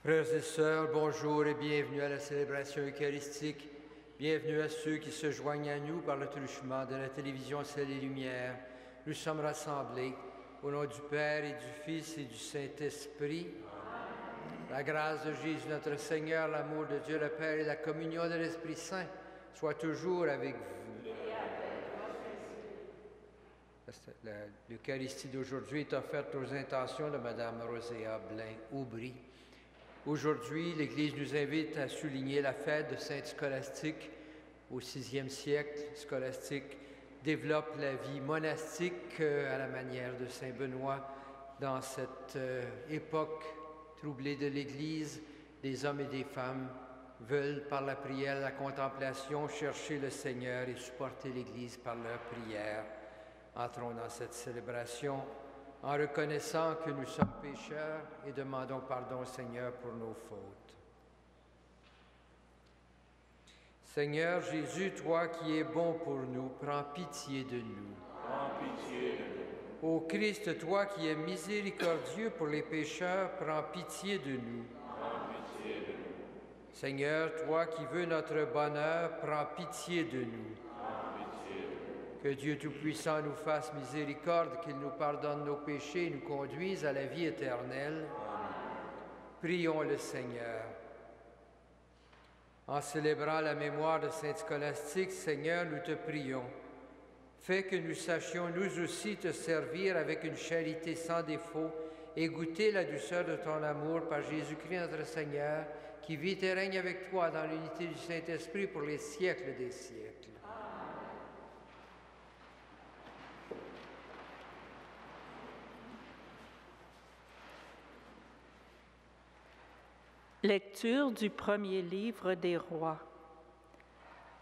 Frères et sœurs, bonjour et bienvenue à la célébration eucharistique. Bienvenue à ceux qui se joignent à nous par le truchement de la télévision Ciel et Lumière. Nous sommes rassemblés au nom du Père et du Fils et du Saint-Esprit. La grâce de Jésus notre Seigneur, l'amour de Dieu le Père et la communion de l'Esprit Saint soient toujours avec vous. L'Eucharistie d'aujourd'hui est offerte aux intentions de Mme Roséa Blain-Aubry. Aujourd'hui, l'Église nous invite à souligner la fête de Sainte Scolastique. Au VIe siècle, Scolastique développe la vie monastique à la manière de Saint Benoît. Dans cette époque troublée de l'Église, des hommes et des femmes veulent, par la prière et la contemplation, chercher le Seigneur et supporter l'Église par leur prière. Entrons dans cette célébration en reconnaissant que nous sommes pécheurs et demandons pardon au Seigneur pour nos fautes. Seigneur Jésus, toi qui es bon pour nous, prends pitié de nous. Prends pitié de nous. Ô Christ, toi qui es miséricordieux pour les pécheurs, prends pitié de nous. Prends pitié de nous. Seigneur, toi qui veux notre bonheur, prends pitié de nous. Que Dieu Tout-Puissant nous fasse miséricorde, qu'il nous pardonne nos péchés et nous conduise à la vie éternelle. Amen. Prions le Seigneur. En célébrant la mémoire de Sainte Scolastique, Seigneur, nous te prions. Fais que nous sachions nous aussi te servir avec une charité sans défaut et goûter la douceur de ton amour par Jésus-Christ notre Seigneur, qui vit et règne avec toi dans l'unité du Saint-Esprit pour les siècles des siècles. Lecture du premier livre des rois.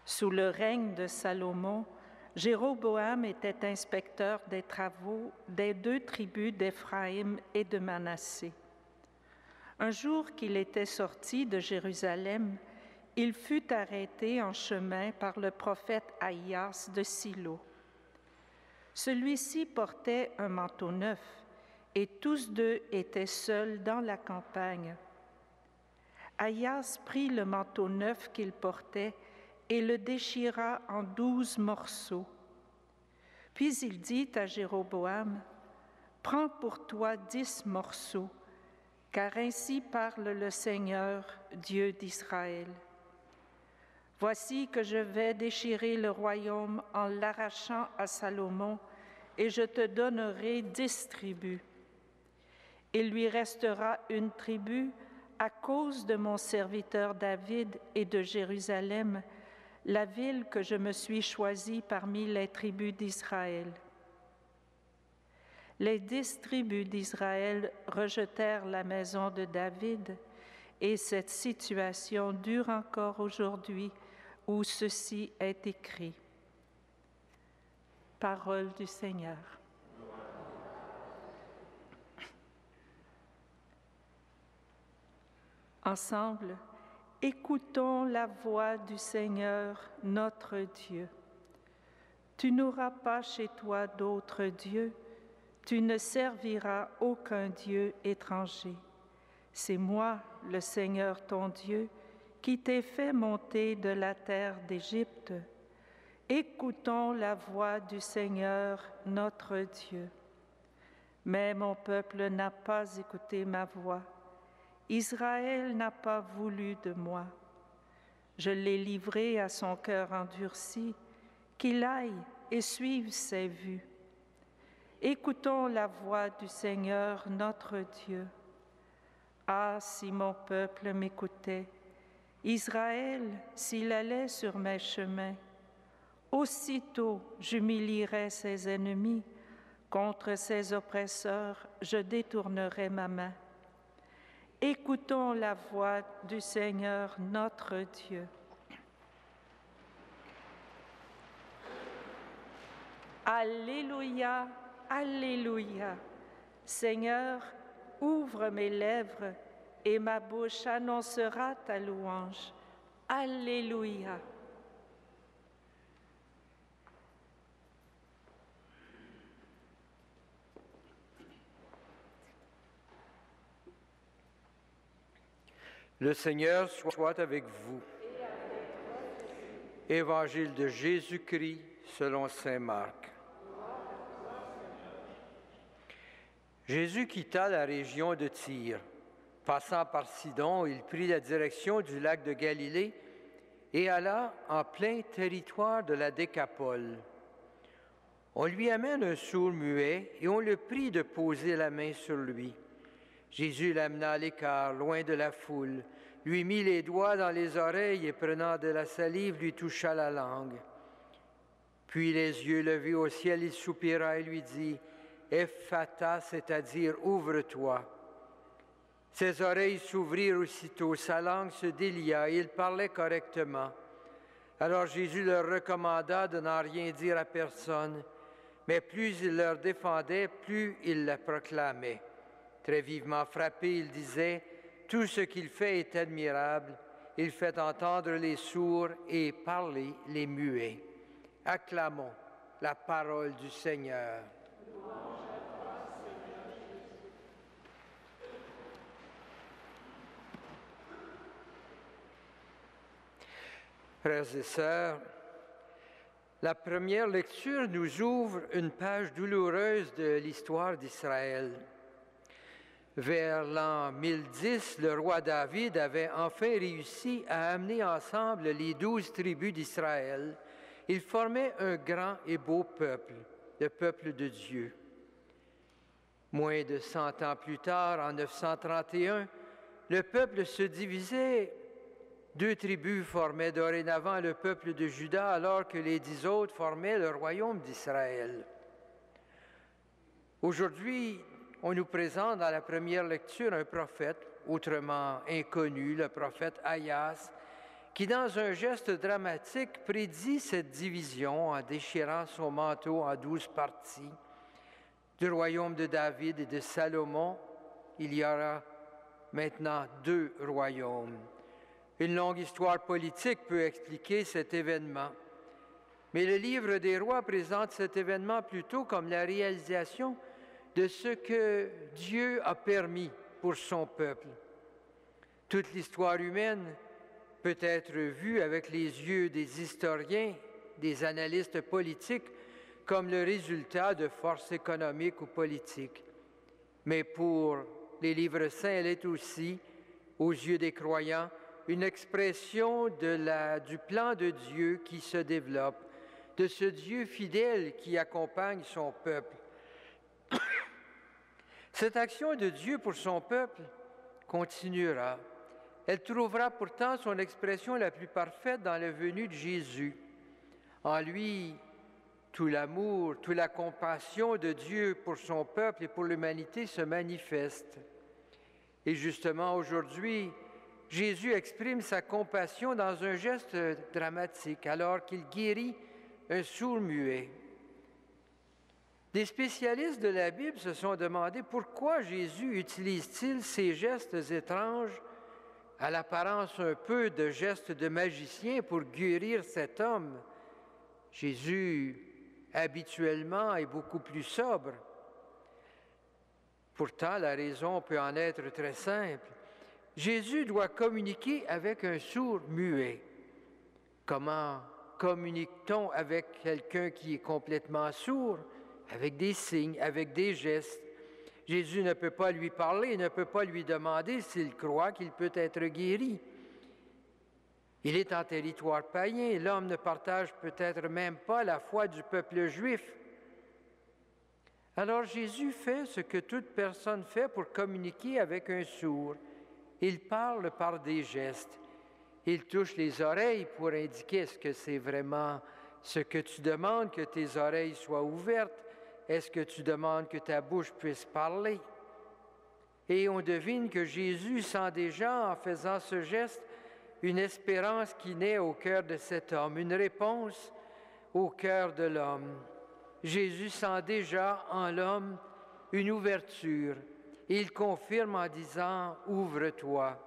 Sous le règne de Salomon, Jéroboam était inspecteur des travaux des 2 tribus d'Éphraïm et de Manassé. Un jour qu'il était sorti de Jérusalem, il fut arrêté en chemin par le prophète Ahias de Silo. Celui-ci portait un manteau neuf et tous 2 étaient seuls dans la campagne. Ahias prit le manteau neuf qu'il portait et le déchira en 12 morceaux. Puis il dit à Jéroboam, « Prends pour toi 10 morceaux, car ainsi parle le Seigneur, Dieu d'Israël. Voici que je vais déchirer le royaume en l'arrachant à Salomon, et je te donnerai 10 tribus. Il lui restera une tribu à cause de mon serviteur David et de Jérusalem, la ville que je me suis choisie parmi les tribus d'Israël. » Les 10 tribus d'Israël rejetèrent la maison de David, et cette situation dure encore aujourd'hui où ceci est écrit. Parole du Seigneur. Ensemble, écoutons la voix du Seigneur, notre Dieu. Tu n'auras pas chez toi d'autre Dieu, tu ne serviras aucun Dieu étranger. C'est moi, le Seigneur ton Dieu, qui t'ai fait monter de la terre d'Égypte. Écoutons la voix du Seigneur, notre Dieu. Mais mon peuple n'a pas écouté ma voix. Israël n'a pas voulu de moi. Je l'ai livré à son cœur endurci, qu'il aille et suive ses vues. Écoutons la voix du Seigneur, notre Dieu. Ah, si mon peuple m'écoutait, Israël, s'il allait sur mes chemins, aussitôt j'humilierais ses ennemis, contre ses oppresseurs, je détournerais ma main. Écoutons la voix du Seigneur, notre Dieu. Alléluia, Alléluia. Seigneur, ouvre mes lèvres et ma bouche annoncera ta louange. Alléluia. Le Seigneur soit avec vous. Évangile de Jésus-Christ selon saint Marc. Jésus quitta la région de Tyr. Passant par Sidon, il prit la direction du lac de Galilée et alla en plein territoire de la Décapole. On lui amène un sourd muet et on le prie de poser la main sur lui. Jésus l'amena à l'écart, loin de la foule, lui mit les doigts dans les oreilles et prenant de la salive, lui toucha la langue. Puis les yeux levés au ciel, il soupira et lui dit « Ephata », c'est-à-dire « Ouvre-toi ». Ses oreilles s'ouvrirent aussitôt, sa langue se délia et il parlait correctement. Alors Jésus leur recommanda de n'en rien dire à personne, mais plus il leur défendait, plus il la proclamait. Très vivement frappé, il disait « Tout ce qu'il fait est admirable. Il fait entendre les sourds et parler les muets. » Acclamons la parole du Seigneur. Frères et sœurs, la première lecture nous ouvre une page douloureuse de l'histoire d'Israël. Vers l'an 1010, le roi David avait enfin réussi à amener ensemble les 12 tribus d'Israël. Ils formaient un grand et beau peuple, le peuple de Dieu. Moins de 100 ans plus tard, en 931, le peuple se divisait. 2 tribus formaient dorénavant le peuple de Juda, alors que les 10 autres formaient le royaume d'Israël. Aujourd'hui, on nous présente dans la première lecture un prophète, autrement inconnu, le prophète Aïas, qui, dans un geste dramatique, prédit cette division en déchirant son manteau en 12 parties. Du royaume de David et de Salomon, il y aura maintenant 2 royaumes. Une longue histoire politique peut expliquer cet événement. Mais le livre des rois présente cet événement plutôt comme la réalisation de ce que Dieu a permis pour son peuple. Toute l'histoire humaine peut être vue avec les yeux des historiens, des analystes politiques, comme le résultat de forces économiques ou politiques. Mais pour les livres saints, elle est aussi, aux yeux des croyants, une expression du plan de Dieu qui se développe, de ce Dieu fidèle qui accompagne son peuple. Cette action de Dieu pour son peuple continuera. Elle trouvera pourtant son expression la plus parfaite dans la venue de Jésus. En lui, tout l'amour, toute la compassion de Dieu pour son peuple et pour l'humanité se manifeste. Et justement, aujourd'hui, Jésus exprime sa compassion dans un geste dramatique alors qu'il guérit un sourd muet. Des spécialistes de la Bible se sont demandé pourquoi Jésus utilise-t-il ces gestes étranges, à l'apparence un peu de gestes de magicien, pour guérir cet homme. Jésus, habituellement, est beaucoup plus sobre. Pourtant, la raison peut en être très simple. Jésus doit communiquer avec un sourd muet. Comment communique-t-on avec quelqu'un qui est complètement sourd? Avec des signes, avec des gestes. Jésus ne peut pas lui parler, ne peut pas lui demander s'il croit qu'il peut être guéri. Il est en territoire païen, l'homme ne partage peut-être même pas la foi du peuple juif. Alors Jésus fait ce que toute personne fait pour communiquer avec un sourd. Il parle par des gestes. Il touche les oreilles pour indiquer est-ce que c'est vraiment ce que tu demandes, que tes oreilles soient ouvertes. Est-ce que tu demandes que ta bouche puisse parler? Et on devine que Jésus sent déjà, en faisant ce geste, une espérance qui naît au cœur de cet homme, une réponse au cœur de l'homme. Jésus sent déjà en l'homme une ouverture. Et il confirme en disant « Ouvre-toi ».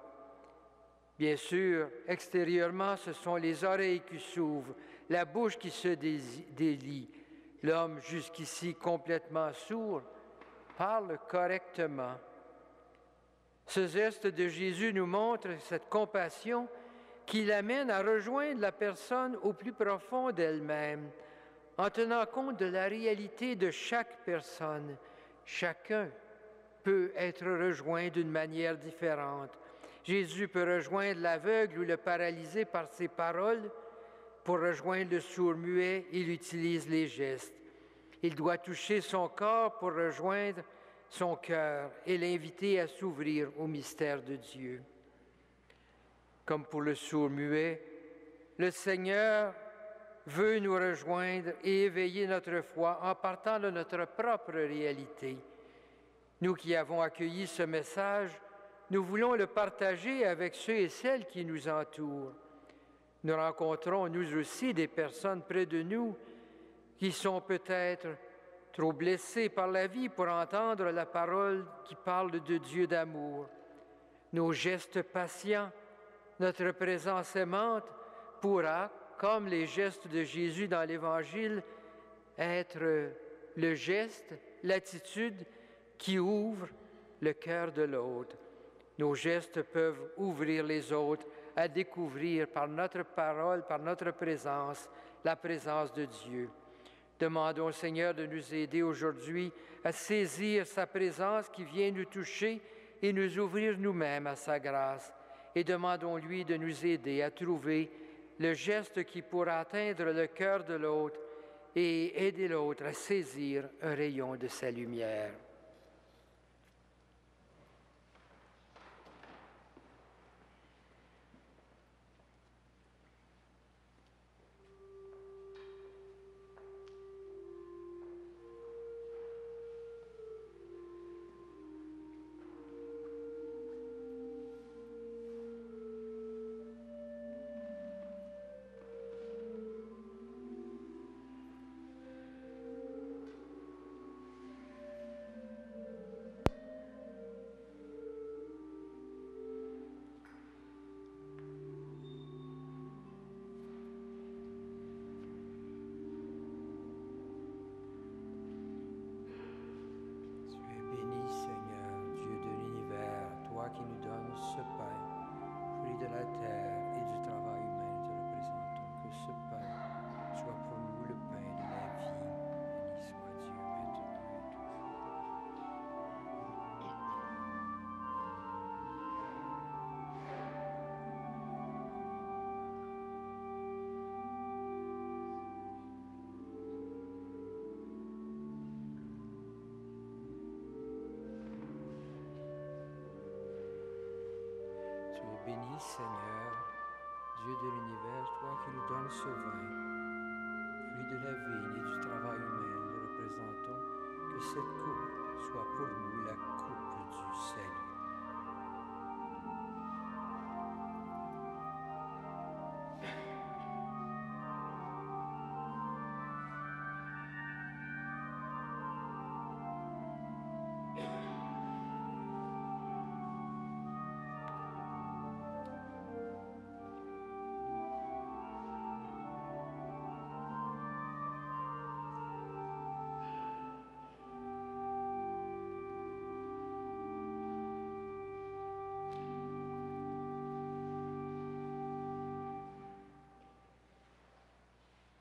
Bien sûr, extérieurement, ce sont les oreilles qui s'ouvrent, la bouche qui se délie. L'homme, jusqu'ici complètement sourd, parle correctement. Ce geste de Jésus nous montre cette compassion qui l'amène à rejoindre la personne au plus profond d'elle-même, en tenant compte de la réalité de chaque personne. Chacun peut être rejoint d'une manière différente. Jésus peut rejoindre l'aveugle ou le paralysé par ses paroles. Pour rejoindre le sourd-muet, il utilise les gestes. Il doit toucher son corps pour rejoindre son cœur et l'inviter à s'ouvrir au mystère de Dieu. Comme pour le sourd-muet, le Seigneur veut nous rejoindre et éveiller notre foi en partant de notre propre réalité. Nous qui avons accueilli ce message, nous voulons le partager avec ceux et celles qui nous entourent. Nous rencontrons, nous aussi, des personnes près de nous qui sont peut-être trop blessées par la vie pour entendre la parole qui parle de Dieu d'amour. Nos gestes patients, notre présence aimante pourra, comme les gestes de Jésus dans l'Évangile, être le geste, l'attitude qui ouvre le cœur de l'autre. Nos gestes peuvent ouvrir les autres à découvrir par notre parole, par notre présence, la présence de Dieu. Demandons au Seigneur de nous aider aujourd'hui à saisir sa présence qui vient nous toucher et nous ouvrir nous-mêmes à sa grâce. Et demandons-lui de nous aider à trouver le geste qui pourra atteindre le cœur de l'autre et aider l'autre à saisir un rayon de sa lumière. Bénis, Seigneur, Dieu de l'univers, toi qui nous donnes ce vin, fruit de la vigne et du travail humain, nous représentons que cette coupe soit pour nous la coupe du salut.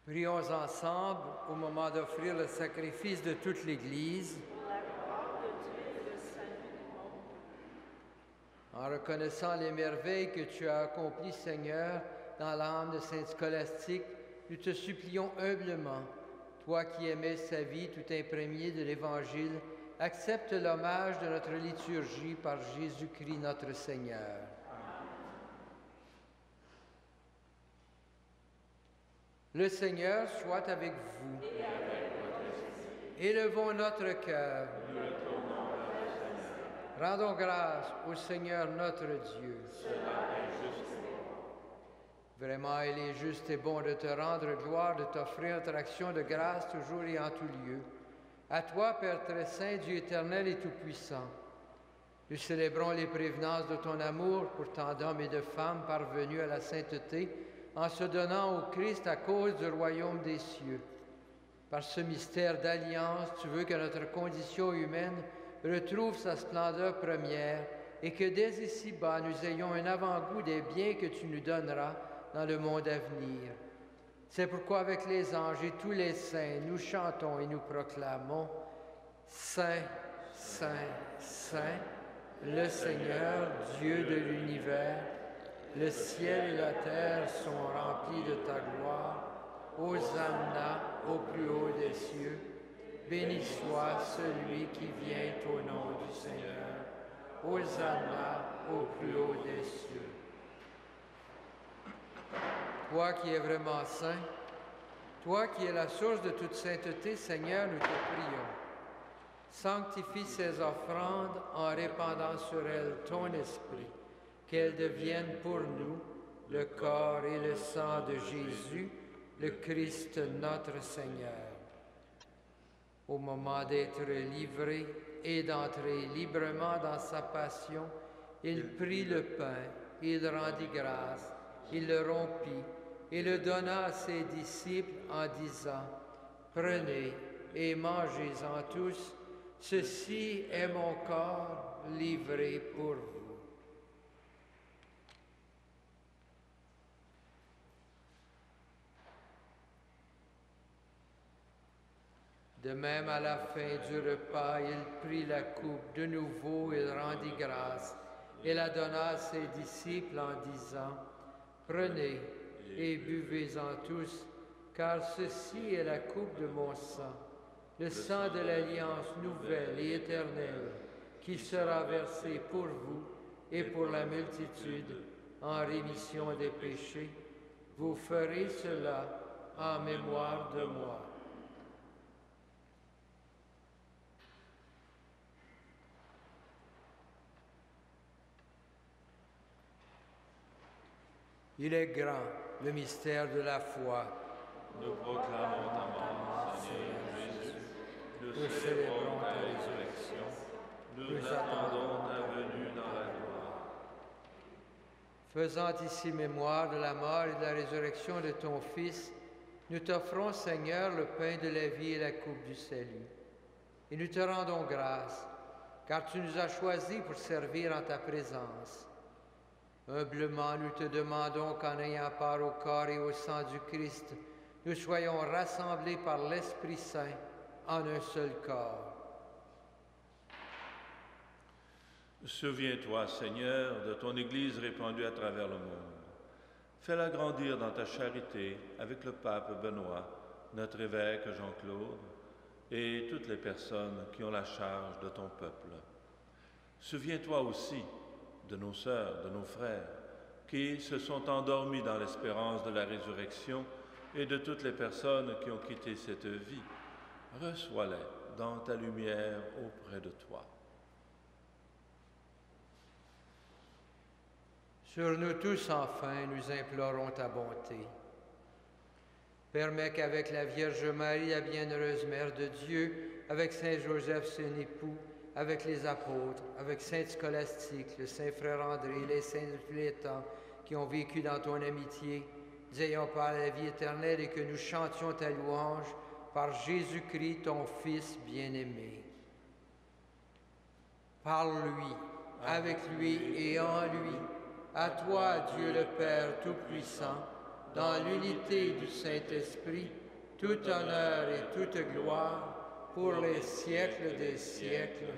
Prions ensemble au moment d'offrir le sacrifice de toute l'Église. En reconnaissant les merveilles que tu as accomplies, Seigneur, dans l'âme de Sainte Scolastique, nous te supplions humblement, toi qui aimais sa vie tout imprégnée de l'Évangile, accepte l'hommage de notre liturgie par Jésus-Christ notre Seigneur. Le Seigneur soit avec vous. Élevons notre cœur. Rendons grâce au Seigneur notre Dieu. Vraiment, il est juste et bon de te rendre gloire, de t'offrir notre action de grâce toujours et en tout lieu. À toi, Père très saint, Dieu éternel et tout-puissant, nous célébrons les prévenances de ton amour pour tant d'hommes et de femmes parvenus à la sainteté, en se donnant au Christ à cause du royaume des cieux. Par ce mystère d'alliance, tu veux que notre condition humaine retrouve sa splendeur première et que dès ici-bas, nous ayons un avant-goût des biens que tu nous donneras dans le monde à venir. C'est pourquoi avec les anges et tous les saints, nous chantons et nous proclamons « Saint, Saint, Saint, le Seigneur, Dieu de l'univers, le ciel et la terre sont remplis de ta gloire. Hosanna au plus haut des cieux. Béni soit celui qui vient au nom du Seigneur. Hosanna au plus haut des cieux. » Toi qui es vraiment saint, toi qui es la source de toute sainteté, Seigneur, nous te prions. Sanctifie ces offrandes en répandant sur elles ton esprit, qu'elles deviennent pour nous le corps et le sang de Jésus, le Christ notre Seigneur. Au moment d'être livré et d'entrer librement dans sa passion, il prit le pain, il rendit grâce, il le rompit et le donna à ses disciples en disant « Prenez et mangez-en tous, ceci est mon corps livré pour vous. » De même, à la fin du repas, il prit la coupe. De nouveau, il rendit grâce et la donna à ses disciples en disant « Prenez et buvez-en tous, car ceci est la coupe de mon sang, le sang de l'alliance nouvelle et éternelle, qui sera versé pour vous et pour la multitude en rémission des péchés. Vous ferez cela en mémoire de moi. » Il est grand, le mystère de la foi. Nous proclamons ta mort, Seigneur Jésus. Nous célébrons ta résurrection. Nous attendons ta venue dans la gloire. Faisant ici mémoire de la mort et de la résurrection de ton Fils, nous t'offrons, Seigneur, le pain de la vie et la coupe du salut. Et nous te rendons grâce, car tu nous as choisis pour servir en ta présence. Humblement, nous te demandons qu'en ayant part au corps et au sang du Christ, nous soyons rassemblés par l'Esprit Saint en un seul corps. Souviens-toi, Seigneur, de ton Église répandue à travers le monde. Fais-la grandir dans ta charité avec le pape Benoît, notre évêque Jean-Claude et toutes les personnes qui ont la charge de ton peuple. Souviens-toi aussi de nos sœurs, de nos frères, qui se sont endormis dans l'espérance de la résurrection et de toutes les personnes qui ont quitté cette vie. Reçois-les dans ta lumière auprès de toi. Sur nous tous, enfin, nous implorons ta bonté. Permets qu'avec la Vierge Marie, la bienheureuse Mère de Dieu, avec Saint Joseph, son époux, avec les apôtres, avec Sainte Scolastique, le Saint Frère André, les saints de tous les temps qui ont vécu dans ton amitié, nous ayons part à la vie éternelle et que nous chantions ta louange par Jésus-Christ, ton Fils bien-aimé. Par lui, avec lui et en lui, à toi, Dieu le Père Tout-Puissant, dans l'unité du Saint-Esprit, tout honneur et toute gloire, pour les siècles des siècles.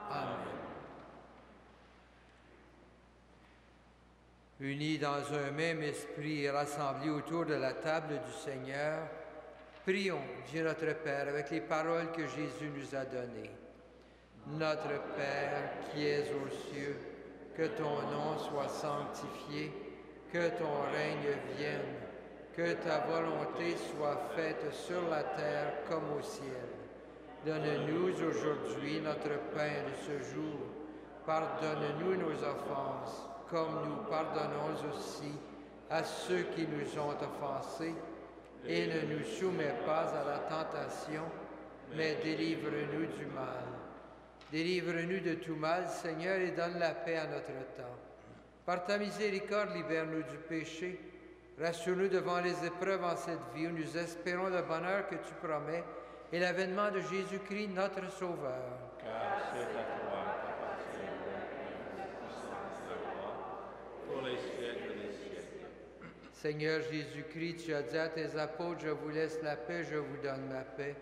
Amen. Unis dans un même esprit et rassemblés autour de la table du Seigneur, prions Dieu notre Père avec les paroles que Jésus nous a données. Notre Père qui es aux cieux, que ton nom soit sanctifié, que ton règne vienne, que ta volonté soit faite sur la terre comme au ciel. Donne-nous aujourd'hui notre pain de ce jour. Pardonne-nous nos offenses, comme nous pardonnons aussi à ceux qui nous ont offensés. Et ne nous soumets pas à la tentation, mais délivre-nous du mal. Délivre-nous de tout mal, Seigneur, et donne la paix à notre temps. Par ta miséricorde, libère-nous du péché. Rassure-nous devant les épreuves en cette vie où nous espérons le bonheur que tu promets et l'avènement de Jésus-Christ, notre Sauveur. Car c'est à toi qu'appartient le Seigneur Jésus-Christ, tu as dit à tes apôtres, je vous laisse la paix, je vous donne ma paix.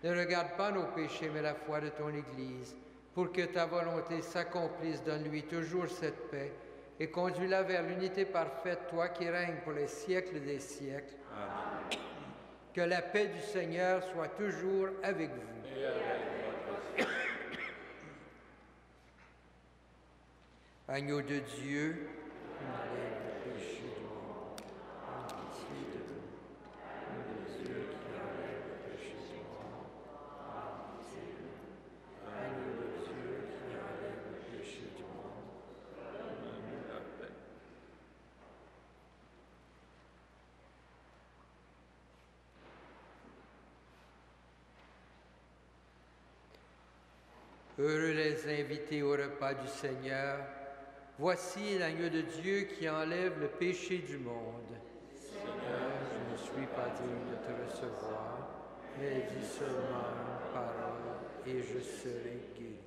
Ne regarde pas nos péchés, mais la foi de ton Église. Pour que ta volonté s'accomplisse, donne-lui toujours cette paix et conduis-la vers l'unité parfaite, toi qui règnes pour les siècles des siècles. Amen. Que la paix du Seigneur soit toujours avec vous. Et avec votre Agneau de Dieu, enlève le péché du monde. Aie pitié de nous. Agneau de Dieu qui enlève le péché du monde. Aie pitié de nous. Agneau de Dieu qui enlève le péché du monde. Donne-nous la paix. Heureux les invités au repas du Seigneur. Voici l'agneau de Dieu qui enlève le péché du monde. Seigneur, je ne suis pas digne de te recevoir, mais dis seulement une parole et je serai guéri.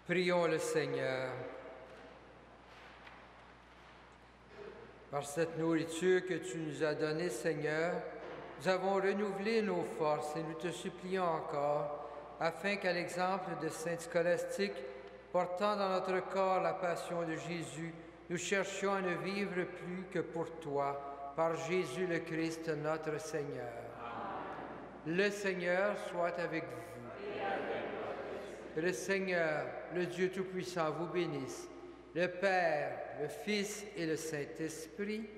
Prions le Seigneur. Par cette nourriture que tu nous as donnée, Seigneur, nous avons renouvelé nos forces et nous te supplions encore, afin qu'à l'exemple de sainte Scolastique, portant dans notre corps la passion de Jésus, nous cherchions à ne vivre plus que pour toi, par Jésus le Christ, notre Seigneur. Amen. Le Seigneur soit avec vous. Que le Seigneur, le Dieu Tout-Puissant, vous bénisse, le Père, le Fils et le Saint-Esprit.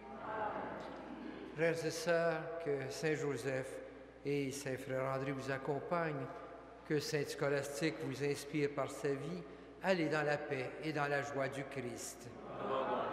Frères et sœurs, que Saint Joseph et Saint Frère André vous accompagnent, que Sainte Scolastique vous inspire par sa vie. Allez dans la paix et dans la joie du Christ. Amen.